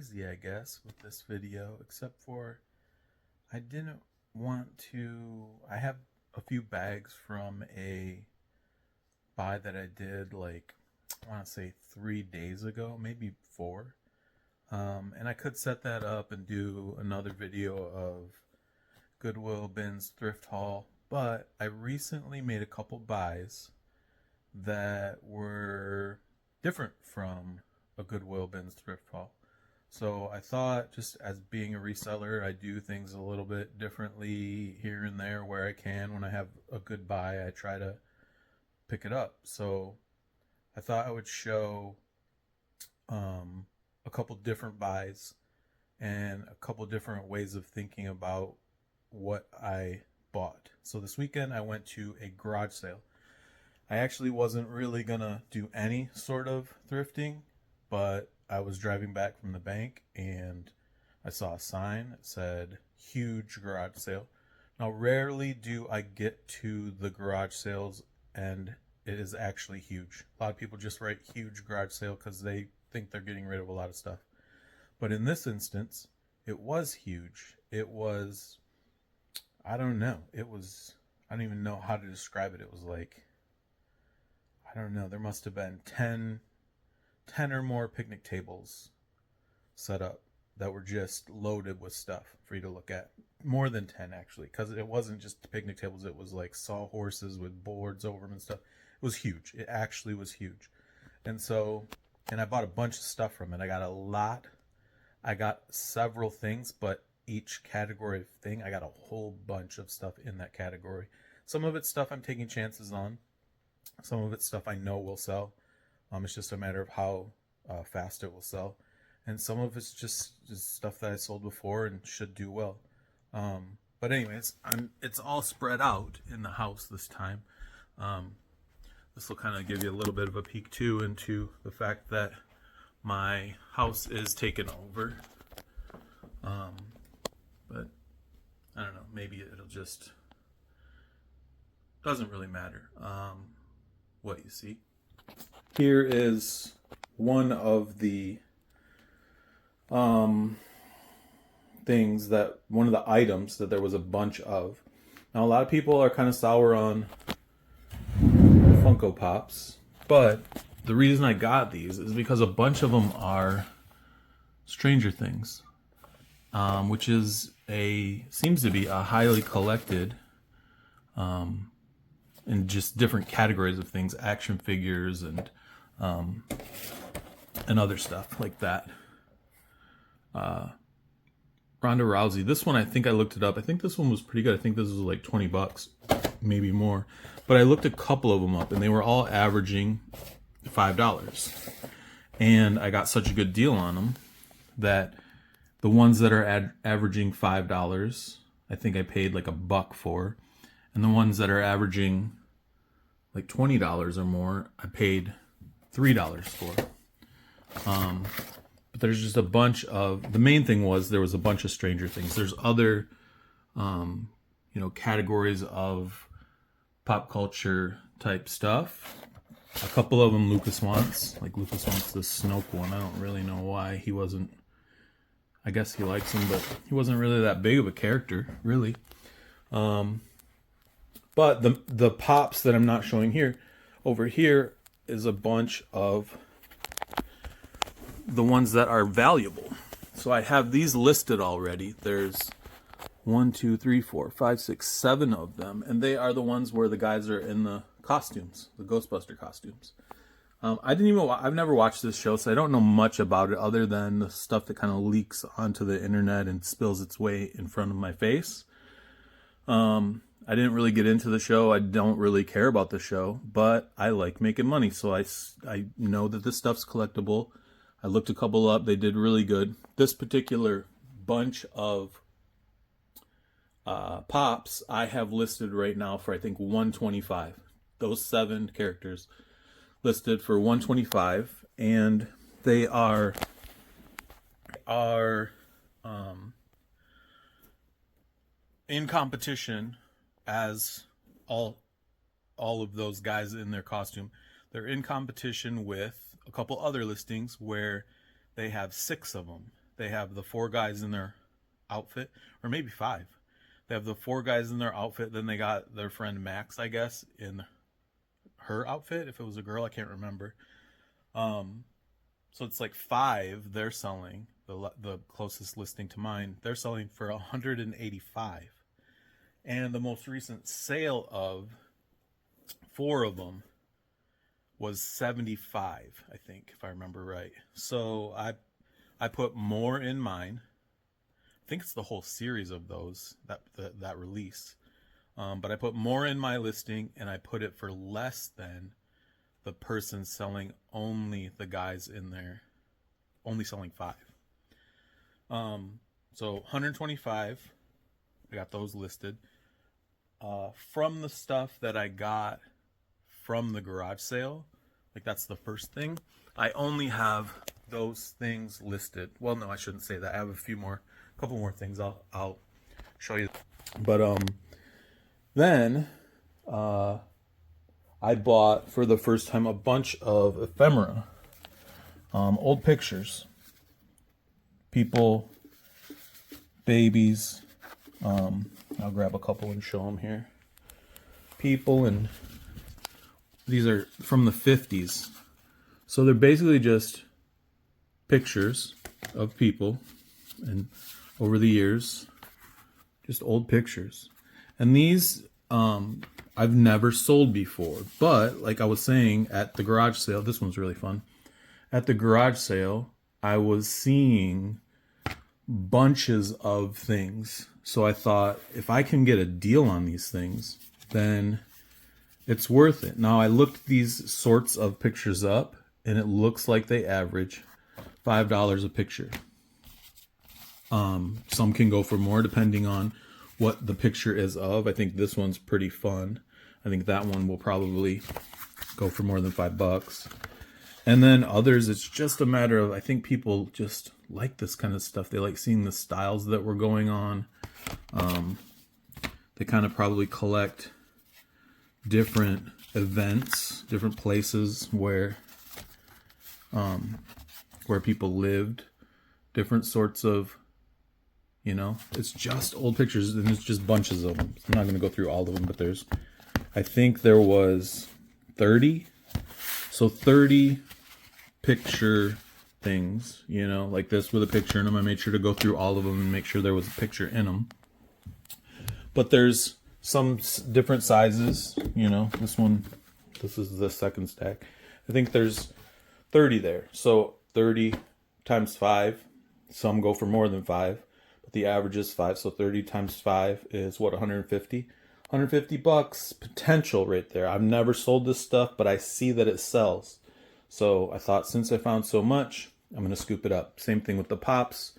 crazy, I guess, with this video, except for I didn't want to. I have a few bags from a buy that I did like, I want to say 3 days ago, maybe four. And I could set that up and do another video of Goodwill Bins Thrift Haul, but I recently made a couple buys that were different from a Goodwill Bins Thrift Haul. So I thought, just as being a reseller, I do things a little bit differently here and there where I can. When I have a good buy, I try to pick it up. So I thought I would show a couple different buys and a couple different ways of thinking about what I bought. So this weekend I went to a garage sale. I actually wasn't really gonna do any sort of thrifting, but I was driving back from the bank and I saw a sign that said huge garage sale. Now, rarely do I get to the garage sales and it is actually huge. A lot of people just write huge garage sale because they think they're getting rid of a lot of stuff. But in this instance, it was huge. It was, I don't know. I don't even know how to describe it. It was like, I don't know. There must have been 10 or more picnic tables set up that were just loaded with stuff for you to look at. More than 10, actually, because it wasn't just picnic tables. It was like sawhorses with boards over them and stuff. It was huge. It actually was huge. And I bought a bunch of stuff from it. I got several things, but each category of thing, I got a whole bunch of stuff in that category. Some of it's stuff I'm taking chances on. Some of it's stuff I know will sell. It's just a matter of how fast it will sell. And some of it's just stuff that I sold before and should do well. But anyways, it's all spread out in the house this time. This will kind of give you a little bit of a peek too into the fact that my house is taken over. But I don't know, maybe it'll just, doesn't really matter what you see. Here is one of the one of the items that there was a bunch of. Now, a lot of people are kind of sour on Funko Pops, but the reason I got these is because a bunch of them are Stranger Things, which is seems to be a highly collected, in just different categories of things, action figures and other stuff like that. Ronda Rousey. This one, I think I looked it up. I think this one was pretty good. I think this was like $20, maybe more. But I looked a couple of them up, and they were all averaging $5. And I got such a good deal on them that the ones that are averaging $5, I think I paid like $1 for. And the ones that are averaging like $20 or more, I paid $3 for. But there's just a bunch of, the main thing was there was a bunch of Stranger Things. There's other, categories of pop culture type stuff. A couple of them Lucas wants. Like Lucas wants the Snoke one. I don't really know why he wasn't, I guess he likes him, but he wasn't really that big of a character, really. But the pops that I'm not showing here, over here is a bunch of the ones that are valuable. So I have these listed already. There's 1, 2, 3, 4, 5, 6, 7 of them, and they are the ones where the guys are in the costumes, the Ghostbuster costumes. I've never watched this show, so I don't know much about it other than the stuff that kind of leaks onto the internet and spills its way in front of my face. I didn't really get into the show. I don't really care about the show, but I like making money, so I know that this stuff's collectible. I looked a couple up. They did really good. This particular bunch of pops I have listed right now for, I think, $125. Those 7 characters listed for $125, and they are in competition as all of those guys in their costume. They're in competition with a couple other listings where they have 6 of them. they have the 4 guys in their outfit, or maybe 5. They have the 4 guys in their outfit, then they got their friend Max, I guess, in her outfit. If it was a girl, I can't remember. So it's like 5 they're selling, the closest listing to mine, they're selling for $185. And the most recent sale of 4 of them was $75, I think, if I remember right. So I put more in mine. I think it's the whole series of those that release. But I put more in my listing, and I put it for less than the person selling only the guys in there, only selling 5. So 125, I got those listed. From the stuff that I got from the garage sale, like that's the first thing, I only have those things listed. Well, no, I shouldn't say that. I have a couple more things I'll show you. But then I bought for the first time a bunch of ephemera, old pictures, people, babies. I'll grab a couple and show them here. People, and these are from the 50s. So they're basically just pictures of people, and over the years, just old pictures. And these I've never sold before, but like I was saying at the garage sale, this one's really fun. At the garage sale, I was seeing bunches of things. So I thought, if I can get a deal on these things, then it's worth it. Now, I looked these sorts of pictures up, and it looks like they average $5 a picture. Some can go for more depending on what the picture is of. I think this one's pretty fun. I think that one will probably go for more than $5. And then others, it's just a matter of, I think people just like this kind of stuff. They like seeing the styles that were going on. They kind of probably collect different events, different places where people lived, different sorts of, it's just old pictures, and it's just bunches of them. I'm not going to go through all of them, but I think there was 30. So 30 picture things, like this with a picture in them. I made sure to go through all of them and make sure there was a picture in them. But there's some different sizes, this is the second stack. I think there's 30 there. So 30 times 5. Some go for more than 5, but the average is 5. So 30 times 5 is what, 150? $150 potential right there. I've never sold this stuff, but I see that it sells. So I thought, since I found so much, I'm going to scoop it up. Same thing with the pops.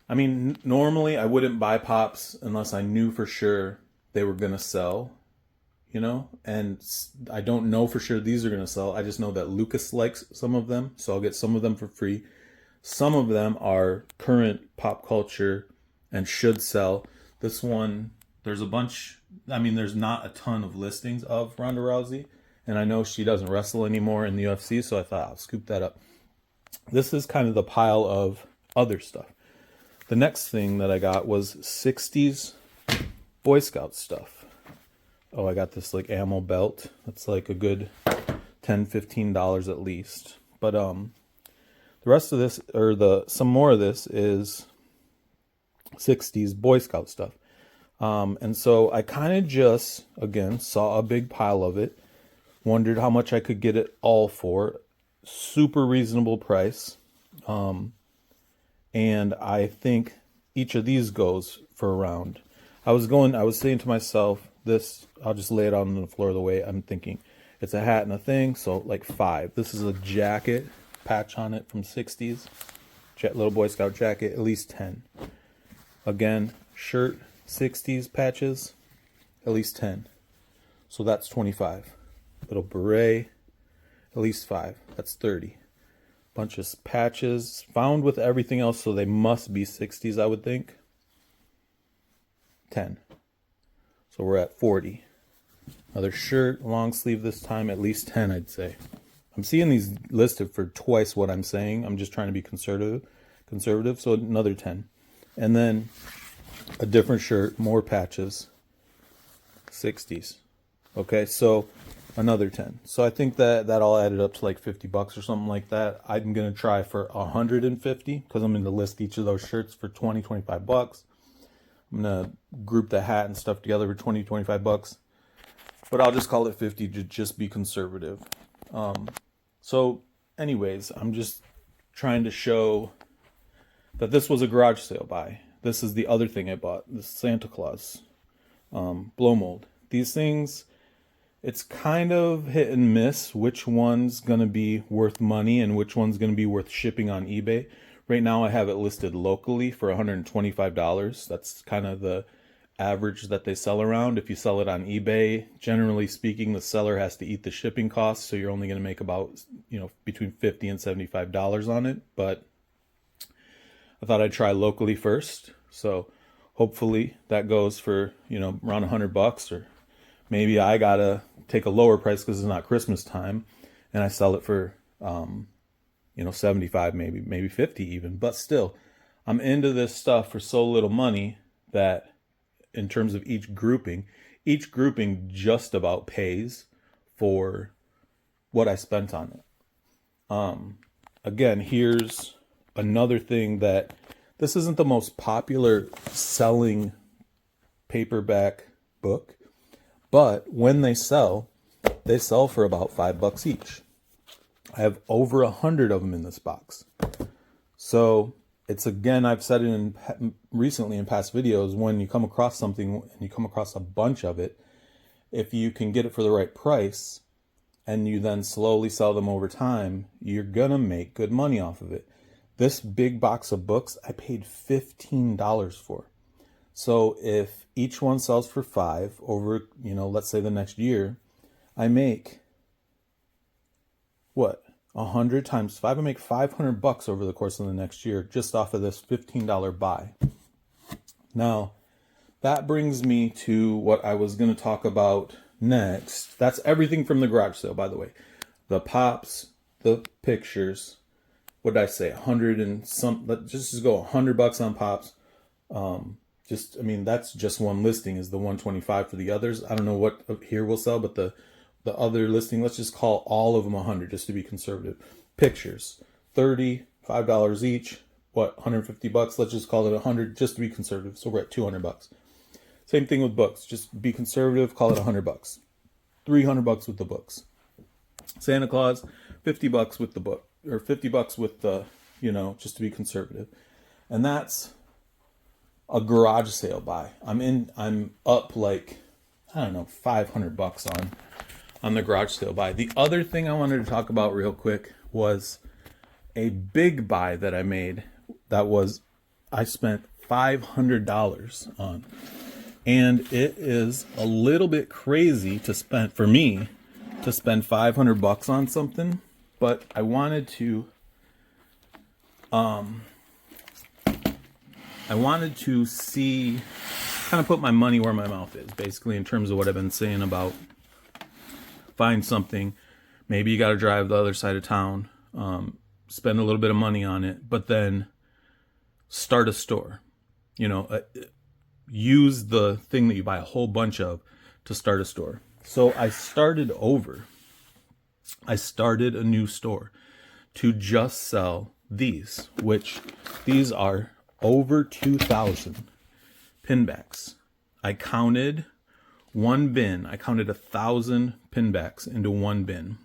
I mean, normally I wouldn't buy pops unless I knew for sure they were going to sell, and I don't know for sure these are going to sell. I just know that Lucas likes some of them, so I'll get some of them for free. Some of them are current pop culture and should sell. This one, there's a bunch. I mean, there's not a ton of listings of Ronda Rousey, and I know she doesn't wrestle anymore in the UFC, so I thought I'll scoop that up. This is kind of the pile of other stuff. The next thing that I got was 60s Boy Scout stuff. Oh, I got this like ammo belt. That's like a good $10-15 at least. But the rest of this, or some more of this, is 60s Boy Scout stuff. And so I kind of just, again, saw a big pile of it, wondered how much I could get it all for. Super reasonable price. And I think each of these goes for around. I was saying to myself, I'll just lay it out on the floor the way I'm thinking. It's a hat and a thing, so like 5. This is a jacket, patch on it from 60s. Little Boy Scout jacket, at least 10. Again, shirt, 60s patches, at least 10. So that's 25. Little beret, at least 5. That's 30. Bunch of patches found with everything else, so they must be 60s, I would think. 10. So we're at 40. Another shirt, long sleeve this time, at least 10, I'd say. I'm seeing these listed for twice what I'm saying. I'm just trying to be conservative, conservative, so another 10. And then a different shirt, more patches, 60s. Okay, so another 10. So I think that all added up to like $50 or something like that. I'm gonna try for 150 because I'm gonna list each of those shirts for 25 bucks. I'm gonna group the hat and stuff together for 25 bucks, but I'll just call it 50 to just be conservative. So anyways, I'm just trying to show that this was a garage sale buy. This is the other thing I bought, this Santa Claus blow mold. These things, it's kind of hit and miss which one's going to be worth money and which one's going to be worth shipping on eBay. Right now I have it listed locally for $125. That's kind of the average that they sell around. If you sell it on eBay, generally speaking, the seller has to eat the shipping costs, so you're only going to make about, between $50 and $75 on it. But I thought I'd try locally first. So hopefully that goes for, around $100, or maybe I gotta take a lower price because it's not Christmas time, and I sell it for, 75, maybe 50 even. But still, I'm into this stuff for so little money that in terms of each grouping just about pays for what I spent on it. Again, here's another thing that this isn't the most popular selling paperback book, but when they sell for about $5 each. I have over 100 of them in this box. So it's, again, I've said it recently in past videos, when you come across something and you come across a bunch of it, if you can get it for the right price and you then slowly sell them over time, you're gonna make good money off of it. This big box of books I paid $15 for. So if each one sells for $5 over, let's say the next year, I make what? 100 times 5, I make $500 over the course of the next year just off of this $15 buy. Now, that brings me to what I was going to talk about next. That's everything from the garage sale, by the way. The pops, the pictures. What did I say? 100 and some. Let's just go $100 on pops. That's just one listing is the 125 for the others. I don't know what here will sell, but the other listing, let's just call all of them 100 just to be conservative. Pictures, $35 each. What, $150? Let's just call it 100 just to be conservative. So we're at $200. Same thing with books. Just be conservative. Call it $100. $300 with the books. Santa Claus, $50 with the book, or $50 with the, just to be conservative. And that's a garage sale buy. I'm up like, I don't know, $500 on the garage sale buy. The other thing I wanted to talk about real quick was a big buy that I made. I spent $500 on. And it is a little bit crazy for me to spend $500 on something, but I wanted to see, kind of put my money where my mouth is, basically, in terms of what I've been saying about find something. Maybe you got to drive the other side of town, spend a little bit of money on it, but then start a store. Use the thing that you buy a whole bunch of to start a store. So I started over. I started a new store to just sell these, which these are over 2,000 pinbacks. I counted one bin. I counted 1,000 pinbacks into one bin.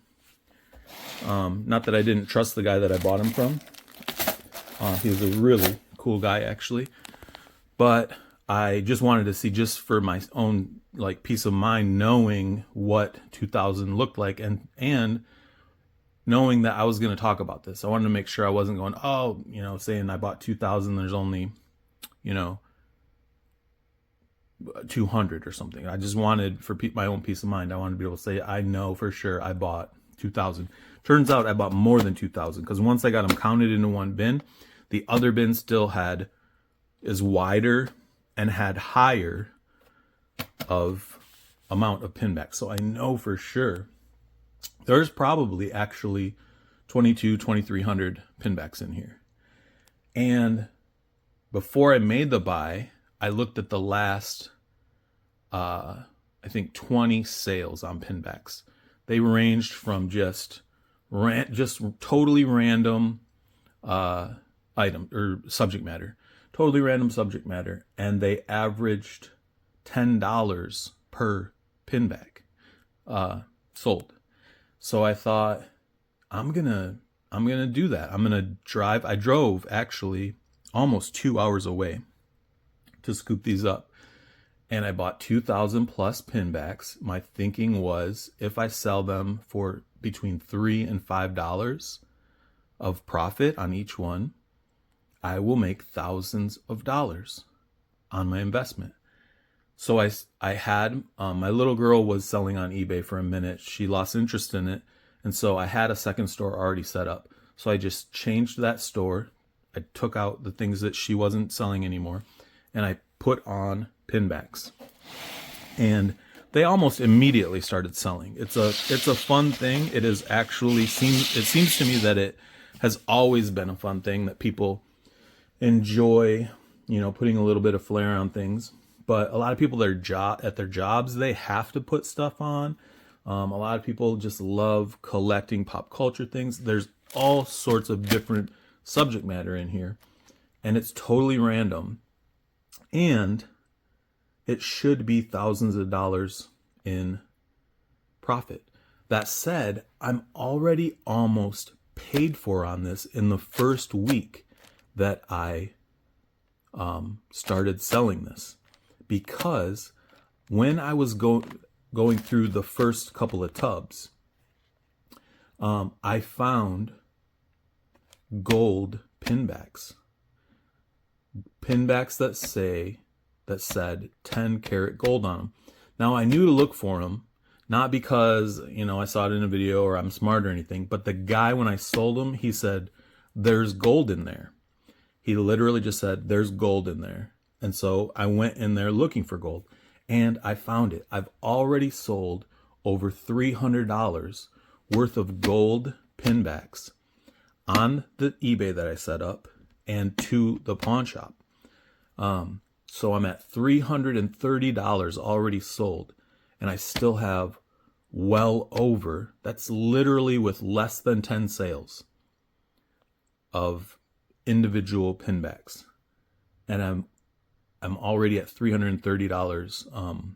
Not that I didn't trust the guy that I bought them from. He was a really cool guy, actually. But I just wanted to see, just for my own peace of mind, knowing what 2,000 looked like, and knowing that I was going to talk about this. I wanted to make sure I wasn't going, saying I bought 2,000, there's only, 200 or something. I just wanted, for my own peace of mind, I wanted to be able to say, I know for sure I bought 2,000. Turns out I bought more than 2,000, because once I got them counted into one bin, the other bin still is wider and had higher of amount of pinbacks. So I know for sure there's probably actually 2,300 pinbacks in here. And before I made the buy, I looked at the last, I think 20 sales on Pinbacks. They ranged from just totally random item or subject matter, totally random subject matter, and they averaged $10 per Pinback sold. So I thought, I'm gonna do that. I'm gonna drive. I drove actually almost 2 hours away to scoop these up, and I bought 2,000 plus Pinbacks. My thinking was, if I sell them for between $3 and $5 of profit on each one, I will make thousands of dollars on my investment. So I had, my little girl was selling on eBay for a minute. She lost interest in it. And so I had a second store already set up. So I just changed that store. I took out the things that she wasn't selling anymore, and I put on Pinbacks. And they almost immediately started selling. It's a fun thing. It is actually it seems to me that it has always been a fun thing that people enjoy, putting a little bit of flair on things. But a lot of people at their jobs, they have to put stuff on. A lot of people just love collecting pop culture things. There's all sorts of different subject matter in here, and it's totally random. And it should be thousands of dollars in profit. That said, I'm already almost paid for on this in the first week that I started selling this, because when I was going through the first couple of tubs, I found gold Pinbacks that said 10 karat gold on them. Now, I knew to look for them, not because, I saw it in a video or I'm smart or anything, but the guy, when I sold them, he said, there's gold in there. He literally just said, there's gold in there. And so I went in there looking for gold, and I found it. I've already sold over $300 worth of gold Pinbacks on the eBay that I set up and to the pawn shop. So I'm at $330 already sold, and I still have well over, that's literally with less than 10 sales of individual Pinbacks. And I'm already at $330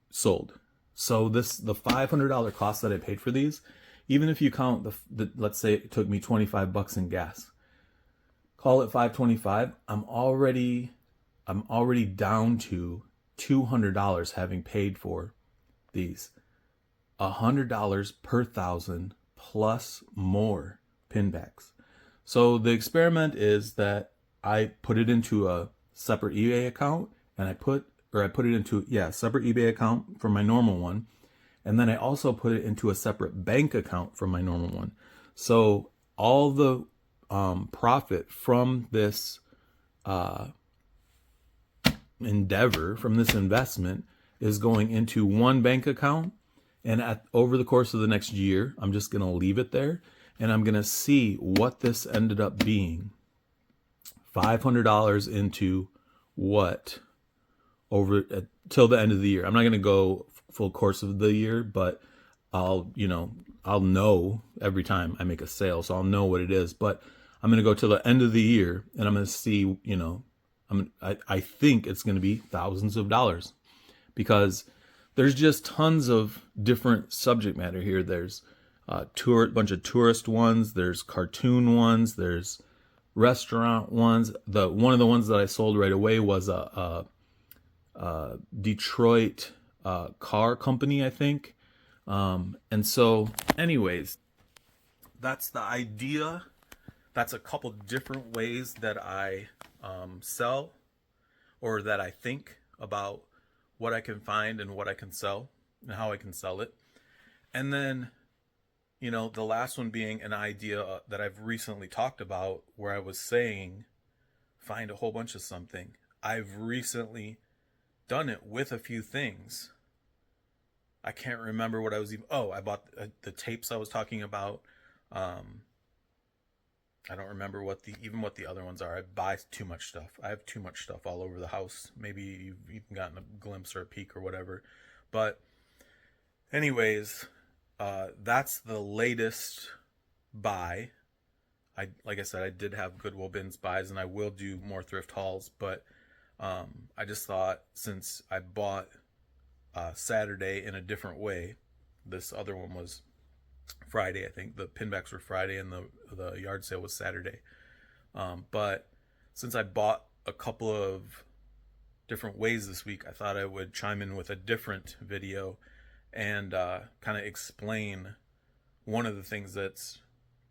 sold. So the $500 cost that I paid for these, even if you count the let's say it took me $25 in gas, call it $525, I'm already down to $200 having paid for these. $100 per thousand plus more Pinbacks. So the experiment is that I put it into a separate eBay account, and I put it into a separate eBay account for my normal one, and then I also put it into a separate bank account from my normal one. So all the profit from this endeavor, from this investment, is going into one bank account. And over the course of the next year, I'm just going to leave it there, and I'm going to see what this ended up being. $500 into what over till the end of the year. I'm not going to go full course of the year, but I'll know every time I make a sale, so I'll know what it is. But I'm going to go till the end of the year, and I'm going to see, I think it's going to be thousands of dollars, because there's just tons of different subject matter here. There's bunch of tourist ones, there's cartoon ones, there's restaurant ones. One of the ones that I sold right away was a Detroit car company, I think. And so anyways, that's the idea. That's a couple different ways that I sell, or that I think about what I can find and what I can sell and how I can sell it. And then, the last one being an idea that I've recently talked about, where I was saying, find a whole bunch of something. I've recently done it with a few things. I can't remember what I was even, I bought the tapes I was talking about. I don't remember what the other ones are. I buy too much stuff. I have too much stuff all over the house. Maybe you've even gotten a glimpse or a peek or whatever. But anyways, that's the latest buy. Like I said, I did have Goodwill bins buys, and I will do more thrift hauls. But I just thought, since I bought Saturday in a different way, this other one was Friday. I think the pinbacks were Friday, and the yard sale was Saturday. But since I bought a couple of different ways this week, I thought I would chime in with a different video and kind of explain one of the things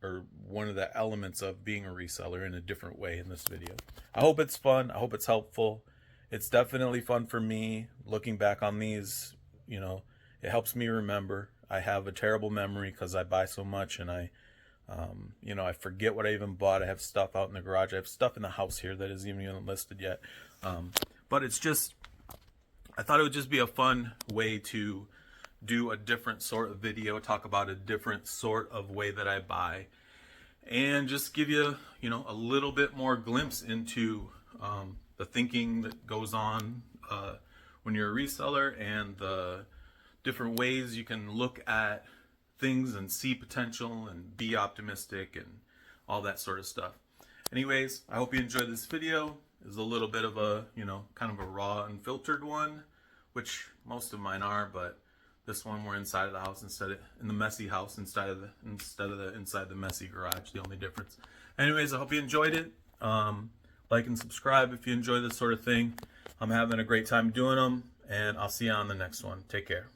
or one of the elements of being a reseller in a different way in this video. I hope it's fun. I hope it's helpful. It's definitely fun for me looking back on these. It helps me remember. I have a terrible memory because I buy so much, and I forget what I even bought. I have stuff out in the garage. I have stuff in the house here that isn't even listed yet. But it's just, I thought it would just be a fun way to do a different sort of video, talk about a different sort of way that I buy, and just give you, a little bit more glimpse into the thinking that goes on when you're a reseller, and the different ways you can look at things and see potential and be optimistic and all that sort of stuff. Anyways, I hope you enjoyed this video. It's a little bit of a, kind of a raw, unfiltered one, which most of mine are, but this one we're inside of the house in the messy house instead of inside the messy garage. The only difference. Anyways, I hope you enjoyed it. Like and subscribe if you enjoy this sort of thing. I'm having a great time doing them, and I'll see you on the next one. Take care.